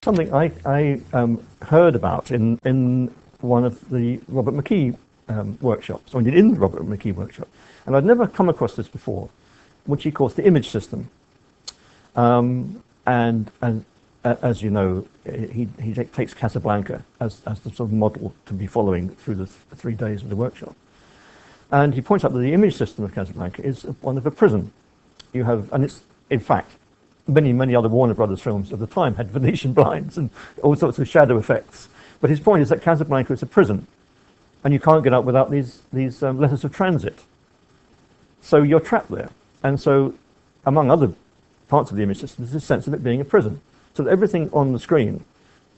something I heard about in one of the Robert McKee workshops, or indeed in the Robert McKee workshop, and I'd never come across this before, which he calls the image system. And as you know, he takes Casablanca as the sort of model to be following through the 3 days of the workshop. And he points out that the image system of Casablanca is one of a prison. You have, and it's, in fact, many other Warner Brothers films of the time had Venetian blinds and all sorts of shadow effects. But his point is that Casablanca is a prison, and you can't get out without these letters of transit. So you're trapped there. And so, among other parts of the image system, there's this sense of it being a prison. So that everything on the screen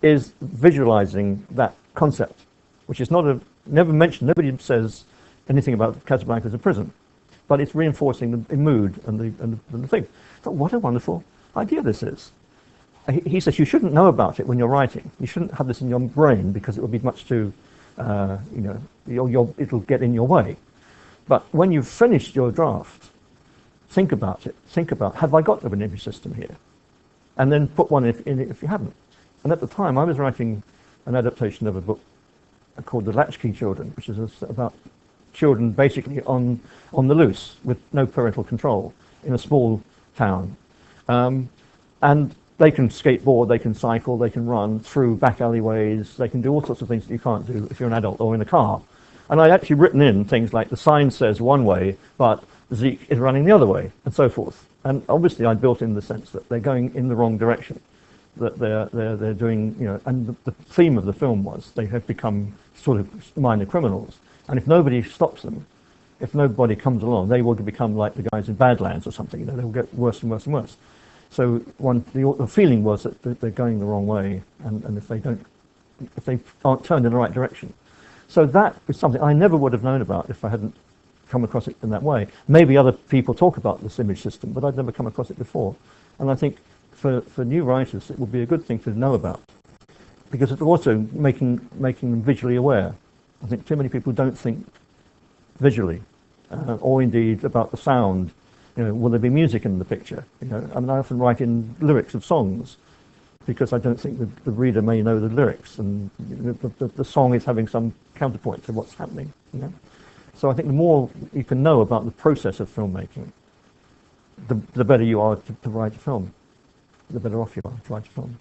is visualizing that concept, which is not never mentioned. Nobody says anything about Casablanca as a prison, but it's reinforcing the mood and the thing. So what a wonderful idea this is. He says you shouldn't know about it when you're writing. You shouldn't have this in your brain because it would be much too, it'll get in your way. But when you've finished your draft, think about it. Think about, have I got an image system here? And then put one in it if you haven't. And at the time, I was writing an adaptation of a book called The Latchkey Children, which is about children basically on the loose with no parental control in a small town. And they can skateboard, they can cycle, they can run through back alleyways, they can do all sorts of things that you can't do if you're an adult or in a car. And I'd actually written in things like the sign says one way, but Zeke is running the other way, and so forth. And obviously I built in the sense that they're going in the wrong direction, that they're doing, and the theme of the film was they have become sort of minor criminals. And if nobody stops them, if nobody comes along, they will become like the guys in Badlands or something, they will get worse and worse and worse. So the feeling was that they're going the wrong way, and if they aren't turned in the right direction. So that was something I never would have known about if I hadn't come across it in that way. Maybe other people talk about this image system, but I'd never come across it before. And I think for new writers, it would be a good thing to know about, because it's also making them visually aware. I think too many people don't think visually, or indeed about the sound. Will there be music in the picture? I often write in lyrics of songs, because I don't think the reader may know the lyrics, and the song is having some counterpoint to what's happening. So I think the more you can know about the process of filmmaking, the better you are to write a film, the better off you are to write a film.